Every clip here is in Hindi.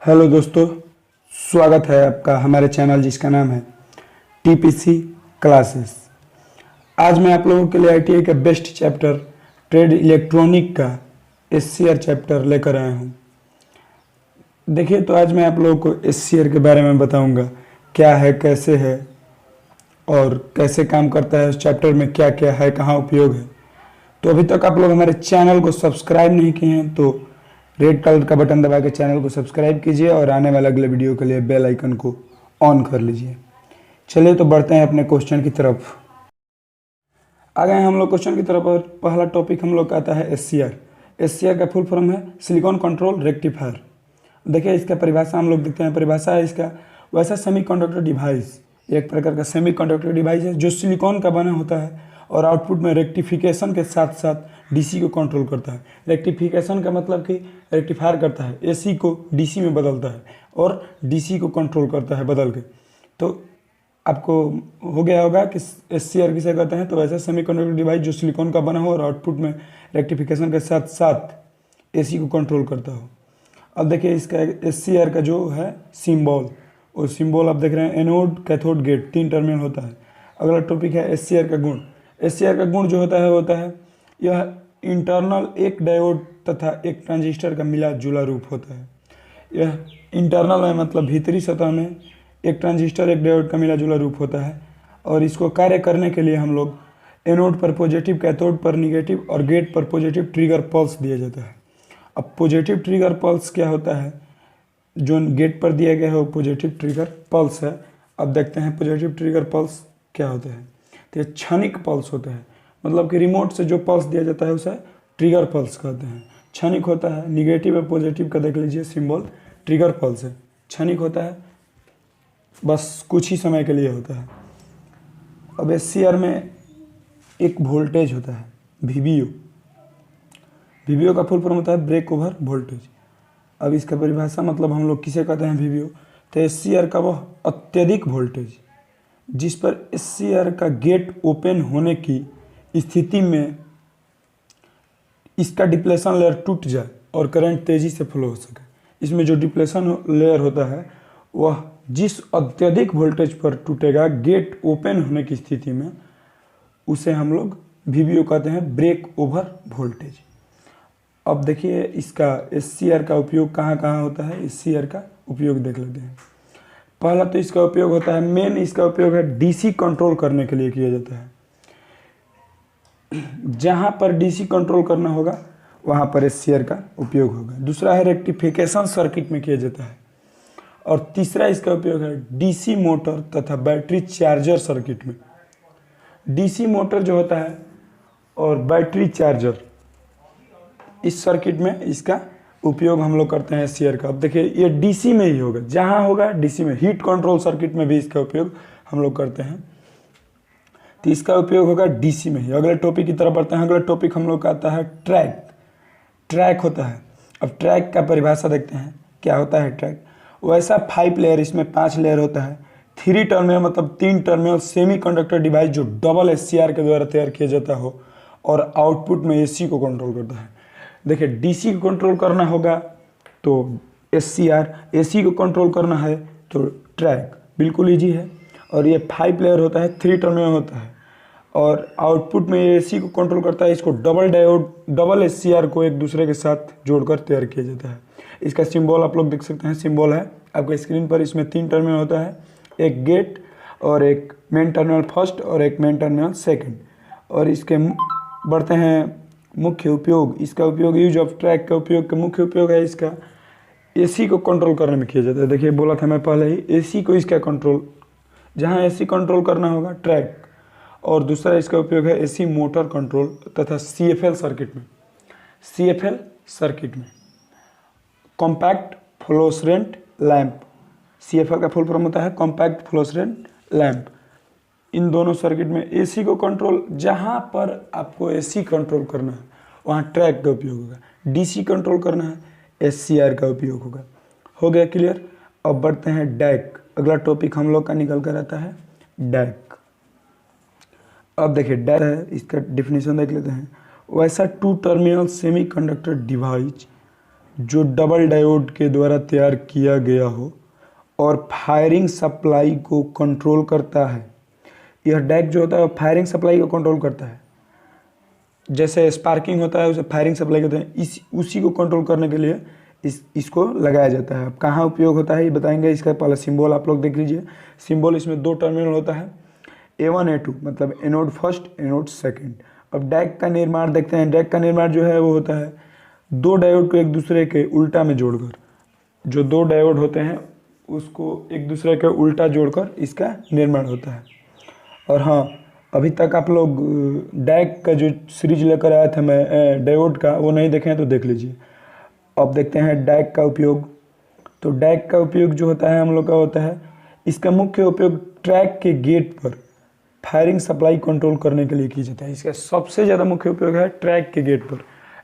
हेलो दोस्तों, स्वागत है आपका हमारे चैनल जिसका नाम है टीपीसी क्लासेस। आज मैं आप लोगों के लिए आईटीआई का बेस्ट चैप्टर ट्रेड इलेक्ट्रॉनिक का एससीआर चैप्टर लेकर आया हूं। देखिए, तो आज मैं आप लोगों को एससीआर के बारे में बताऊंगा, क्या है, कैसे है और कैसे काम करता है, उस चैप्टर में क्या क्या है, कहाँ उपयोग है। तो अभी तक आप लोग हमारे चैनल को सब्सक्राइब नहीं किए हैं तो रेड कलर का बटन दबा के चैनल को सब्सक्राइब कीजिए और आने वाले अगले वीडियो के लिए बेल आइकन को ऑन कर लीजिए। चलिए तो बढ़ते हैं अपने क्वेश्चन की तरफ। आ गए हम लोग क्वेश्चन की तरफ और पहला टॉपिक हम लोग का आता है एससीआर। एससीआर का फुल फॉर्म है सिलिकॉन कंट्रोल रेक्टिफायर। देखिए, इसका परिभाषा हम लोग देखते हैं। परिभाषा है इसका, वैसा सेमीकंडक्टर डिवाइस, एक प्रकार का सेमीकंडक्टर डिवाइस है जो सिलिकॉन का बना होता है और आउटपुट में रेक्टिफिकेशन के साथ साथ डीसी को कंट्रोल करता है। रेक्टिफिकेशन का मतलब कि रेक्टिफायर करता है, एसी को डीसी में बदलता है और डीसी को कंट्रोल करता है बदल के। तो आपको हो गया होगा कि एससीआर किसे कहते हैं। तो वैसा सेमीकंडक्टर डिवाइस जो सिलिकॉन का बना हो और आउटपुट में रेक्टिफिकेशन के साथ साथ एसी को कंट्रोल करता हो। अब देखिए, इसका एससीआर का जो है सिंबल, वो सिंबल आप देख रहे हैं, एनोड कैथोड गेट, 3 टर्मिनल होता है। अगला टॉपिक है एससीआर का गुण। एससीआर का गुण जो होता है यह इंटरनल एक डायोड तथा एक ट्रांजिस्टर का मिला जुला रूप होता है। यह इंटरनल में मतलब भीतरी सतह में एक ट्रांजिस्टर एक डायोड का मिला जुला रूप होता है और इसको कार्य करने के लिए हम लोग एनोड पर पॉजिटिव, कैथोड पर निगेटिव और गेट पर पॉजिटिव ट्रिगर पल्स दिया जाता है। अब पॉजिटिव ट्रिगर पल्स क्या होता है, जो गेट पर दिया गया है वो पॉजिटिव ट्रिगर पल्स है। अब देखते हैं पॉजिटिव ट्रिगर पल्स क्या होता है। तो ये क्षणिक पल्स होता है, मतलब कि रिमोट से जो पल्स दिया जाता है उसे ट्रिगर पल्स कहते हैं। क्षणिक होता है, निगेटिव और पॉजिटिव का देख लीजिए सिंबल, ट्रिगर पल्स है। क्षणिक होता है, बस कुछ ही समय के लिए होता है। अब एससीआर में एक वोल्टेज होता है वीबीओ। वीबीओ का फुल फॉर्म होता है ब्रेक ओवर वोल्टेज। अब इसका परिभाषा मतलब हम लोग किसे कहते हैं वीबीओ। तो एससीआर का वह अत्यधिक वोल्टेज जिस पर एससीआर का गेट ओपन होने की स्थिति में इसका डिप्लेशन लेयर टूट जाए और करंट तेजी से फ्लो हो सके। इसमें जो डिप्लेशन लेयर होता है वह जिस अत्यधिक वोल्टेज पर टूटेगा गेट ओपन होने की स्थिति में, उसे हम लोग वीबीओ कहते हैं ब्रेक ओवर वोल्टेज। अब देखिए, इसका एससीआर का उपयोग कहाँ कहाँ होता है। एससीआर का उपयोग देख लेते हैं। पहला तो इसका उपयोग होता है, मेन इसका उपयोग है डीसी कंट्रोल करने के लिए किया जाता है। जहां पर डीसी कंट्रोल करना होगा वहां पर एससीआर का उपयोग होगा। दूसरा है रेक्टिफिकेशन सर्किट में किया जाता है और तीसरा इसका उपयोग है डीसी मोटर तथा बैटरी चार्जर सर्किट में। डीसी मोटर जो होता है और बैटरी चार्जर, इस सर्किट में इसका उपयोग हम लोग करते हैं एससीआर का। अब देखिए, ये डीसी में ही होगा, जहां होगा डीसी में। हीट कंट्रोल सर्किट में भी इसका उपयोग हम लोग करते हैं, तो इसका उपयोग होगा डीसी में ही। अगले टॉपिक की तरफ बढ़ते हैं। अगला टॉपिक हम लोग का आता है ट्रैक। ट्रैक होता है, अब ट्रैक का परिभाषा देखते हैं क्या होता है ट्रैक। वैसा 5 लेयर, इसमें 5 लेयर होता है। 3 टर्मिनल मतलब 3 टर्मिनल सेमी कंडक्टर डिवाइस जो डबल एससीआर के द्वारा तैयार किया जाता हो और आउटपुट में एसी को कंट्रोल करता है। देखिए, डीसी को कंट्रोल करना होगा तो एससीआर, एसी को कंट्रोल करना है तो ट्रैक, बिल्कुल ईजी है। और ये 5 लेयर होता है, 3 टर्मिनल होता है और आउटपुट में एसी को कंट्रोल करता है। इसको डबल डायोड, डबल एससीआर को एक दूसरे के साथ जोड़कर तैयार किया जाता है। इसका सिंबल आप लोग देख सकते हैं, सिंबल है आपके स्क्रीन पर। इसमें 3 टर्मिनल होता है, एक गेट और एक मेन टर्मिनल फर्स्ट और एक मेन टर्मिनल सेकंड। और इसके बढ़ते हैं मुख्य उपयोग। इसका उपयोग, यूज ऑफ ट्रैक का उपयोग का मुख्य उपयोग है इसका एसी को कंट्रोल करने में किया जाता है। देखिए, बोला था मैं पहले ही, एसी को इसका कंट्रोल, जहां एसी कंट्रोल करना होगा ट्रैक। और दूसरा इसका उपयोग है एसी मोटर कंट्रोल तथा सीएफएल सर्किट में। सीएफएल सर्किट में कॉम्पैक्ट फ्लोरेसेंट लैंप, सीएफएल का फुल फॉर्म होता है कॉम्पैक्ट फ्लोरेसेंट लैंप। इन दोनों सर्किट में एसी को कंट्रोल, जहां पर आपको एसी कंट्रोल करना है वहां ट्रैक का उपयोग होगा। डीसी कंट्रोल करना है, एससीआर का उपयोग होगा। हो गया क्लियर। अब बढ़ते हैं डैक। अगला टॉपिक हम लोग का निकल कर आता है डैक। अब देखिए, डैक है, इसका डिफिनीशन देख लेते हैं। वैसा 2 टर्मिनल सेमी कंडक्टर डिवाइस जो डबल डायोड के द्वारा तैयार किया गया हो और फायरिंग सप्लाई को कंट्रोल करता है। यह डैक जो होता है फायरिंग सप्लाई को कंट्रोल करता है। जैसे स्पार्किंग होता है उसे फायरिंग सप्लाई कहते हैं। उसी को कंट्रोल करने के लिए इसको लगाया जाता है। अब कहाँ उपयोग होता है ये बताएंगे। इसका पहले सिंबल आप लोग देख लीजिए। सिंबल इसमें 2 टर्मिनल होता है, A1 A2 मतलब एनोड फर्स्ट एनोड सेकंड। अब डैक का निर्माण देखते हैं। डैक का निर्माण जो है वो होता है 2 डायोड को एक दूसरे के उल्टा में जोड़कर। जो 2 डायोड होते हैं उसको एक दूसरे के उल्टा जोड़कर इसका निर्माण होता है। और हाँ, अभी तक आप लोग डैक का जो सीरीज लेकर आया था मैं डायोड का, वो नहीं देखे हैं तो देख लीजिए। अब देखते हैं डैक का उपयोग। तो डैक का उपयोग जो होता है हम लोग का होता है, इसका मुख्य उपयोग ट्रैक के गेट पर फायरिंग सप्लाई कंट्रोल करने के लिए किया जाता है। इसका सबसे ज़्यादा मुख्य उपयोग है ट्रैक के गेट पर।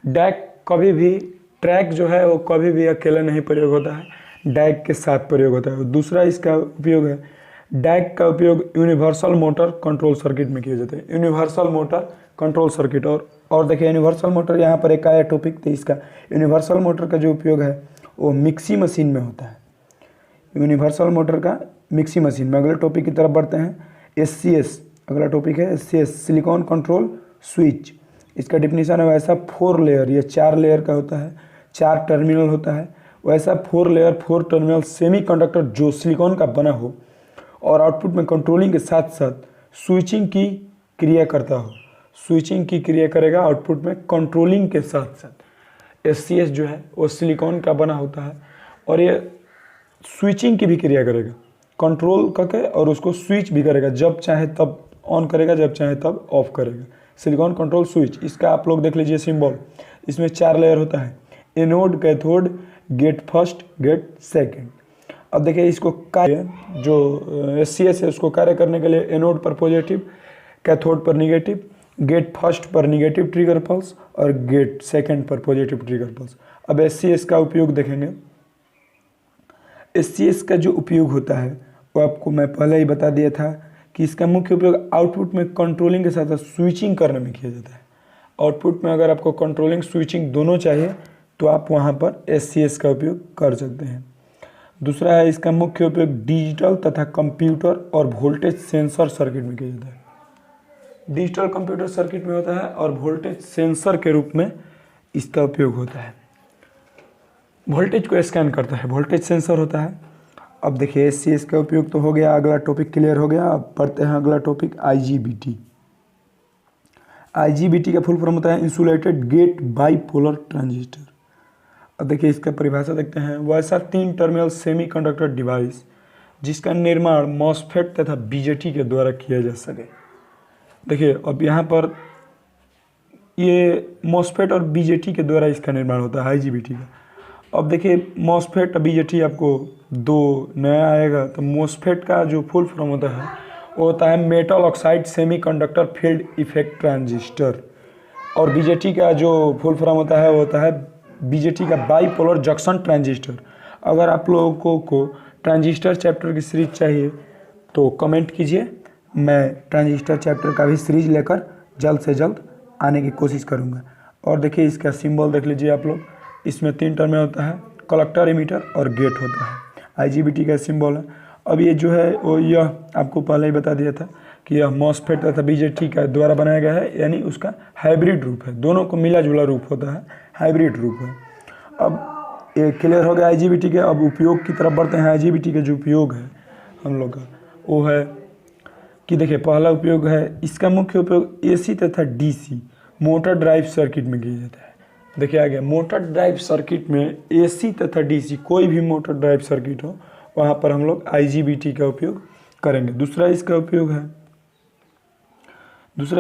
डैक कभी भी, ट्रैक जो है वो कभी भी अकेला नहीं प्रयोग होता है, डैक के साथ प्रयोग होता है। दूसरा इसका उपयोग है, डैक का उपयोग यूनिवर्सल मोटर कंट्रोल सर्किट में किया जाता है। Universal motor control circuit. और देखिए यूनिवर्सल मोटर यहाँ पर एक आया टॉपिक, तो इसका यूनिवर्सल मोटर का जो उपयोग है वो मिक्सी मशीन में होता है। यूनिवर्सल मोटर का मिक्सी मशीन में। अगले टॉपिक की तरफ बढ़ते हैं। SCS अगला टॉपिक है। SCS silicon control switch. इसका डिफिनीशन है वैसा 4 लेयर, ये 4 लेयर का होता है, 4 टर्मिनल होता है। वैसा 4 लेयर 4 टर्मिनल सेमीकंडक्टर जो सिलिकॉन का बना हो और आउटपुट में कंट्रोलिंग के साथ साथ स्विचिंग की क्रिया करता हो। स्विचिंग की क्रिया करेगा आउटपुट में कंट्रोलिंग के साथ साथ। SCS जो है वो सिलिकॉन का बना होता है और ये स्विचिंग की भी क्रिया करेगा, कंट्रोल करके, और उसको स्विच भी करेगा। जब चाहे तब ऑन करेगा, जब चाहे तब ऑफ करेगा। Silicon control switch. इसका आप लोग देख लीजिए सिंबल। इसमें 4 लेयर होता है, anode, cathode, gate first, gate second. अब देखिए इसको कार्य, जो SCS है उसको कार्य करने के लिए एनोड पर पॉजिटिव, कैथोड पर निगेटिव, गेट फर्स्ट पर निगेटिव ट्रिगर पल्स और गेट सेकंड पर पॉजिटिव ट्रिगर पल्स। अब SCS का उपयोग देखेंगे। SCS का जो उपयोग होता है वो आपको मैं पहले ही बता दिया था कि इसका मुख्य उपयोग आउटपुट में कंट्रोलिंग के साथ साथ स्विचिंग करने में किया जाता है। आउटपुट में अगर आपको कंट्रोलिंग स्विचिंग दोनों चाहिए तो आप वहाँ पर SCS का उपयोग कर सकते हैं। दूसरा है इसका मुख्य उपयोग डिजिटल तथा कंप्यूटर और वोल्टेज सेंसर सर्किट में किया जाता है। डिजिटल कंप्यूटर सर्किट में होता है और वोल्टेज सेंसर के रूप में इसका उपयोग होता है। वोल्टेज को स्कैन करता है, वोल्टेज सेंसर होता है। अब देखिए SCS का उपयोग तो हो गया, अगला टॉपिक क्लियर हो गया। अब पढ़ते हैं अगला टॉपिक IGBT। IGBT का फुल फॉर्म होता है इंसुलेटेड गेट बाईपोलर ट्रांजिस्टर। अब देखिए इसका परिभाषा देखते हैं। वैसा 3 टर्मिनल सेमीकंडक्टर डिवाइस जिसका निर्माण मॉसफेट तथा BJT के द्वारा किया जा सके। देखिए अब यहाँ पर ये मॉसफेट और BJT के द्वारा इसका निर्माण होता है IGBT का। अब देखिए मॉसफेट और BJT आपको 2 नया आएगा। तो मॉसफेट का जो फुल फॉर्म होता है वो होता है metal oxide semiconductor field effect transistor. और BJT का जो फुल फॉर्म होता है वो होता है BJT का बाईपोलर जंक्शन ट्रांजिस्टर। अगर आप लोगों को ट्रांजिस्टर चैप्टर की सीरीज चाहिए तो कमेंट कीजिए, मैं ट्रांजिस्टर चैप्टर का भी सीरीज लेकर जल्द से जल्द आने की कोशिश करूंगा। और देखिए इसका सिंबल देख लीजिए आप लोग। इसमें 3 टर्म में होता है, कलेक्टर, इमीटर और गेट होता है। IGBT का सिंबल है। अब ये जो है वो यह आपको पहले ही बता दिया था कि यह मॉसफेट तथा BJT का द्वारा बनाया गया है, यानी उसका हाइब्रिड रूप है। दोनों को मिला जुला रूप होता है, हाइब्रिड रूप है। अब ये क्लियर हो गया IGBT के। अब उपयोग की तरफ बढ़ते हैं। IGBT का जो उपयोग है हम लोग का वो है कि देखिए पहला उपयोग है, इसका मुख्य उपयोग AC तथा DC मोटर ड्राइव सर्किट में किया जाता है। देखिए आ गया मोटर ड्राइव सर्किट में AC तथा DC कोई भी मोटर ड्राइव सर्किट हो वहाँ पर हम लोग IGBT का उपयोग करेंगे। दूसरा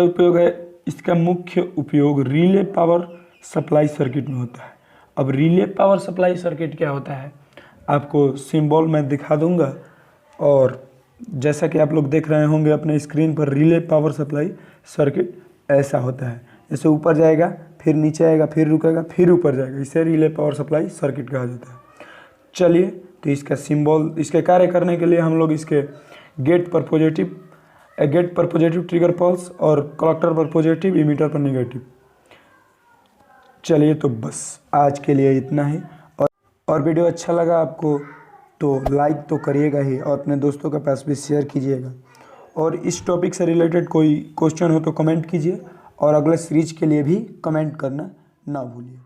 उपयोग है इसका मुख्य उपयोग रिले पावर सप्लाई सर्किट में होता है। अब रिले पावर सप्लाई सर्किट क्या होता है आपको सिंबल मैं दिखा दूंगा। और जैसा कि आप लोग देख रहे होंगे अपने स्क्रीन पर, रिले पावर सप्लाई सर्किट ऐसा होता है। जैसे ऊपर जाएगा, फिर नीचे आएगा, फिर रुकेगा, फिर ऊपर जाएगा, इसे रिले पावर सप्लाई सर्किट कहा जाता है। चलिए तो इसका सिंबल, इसके कार्य करने के लिए हम लोग इसके गेट पर पॉजिटिव ट्रिगर पल्स और कलेक्टर पर पॉजिटिव, इमीटर पर निगेटिव। चलिए तो बस आज के लिए इतना ही। और वीडियो अच्छा लगा आपको तो लाइक तो करिएगा ही और अपने दोस्तों के पास भी शेयर कीजिएगा। और इस टॉपिक से रिलेटेड कोई क्वेश्चन हो तो कमेंट कीजिए और अगले सीरीज के लिए भी कमेंट करना ना भूलिए।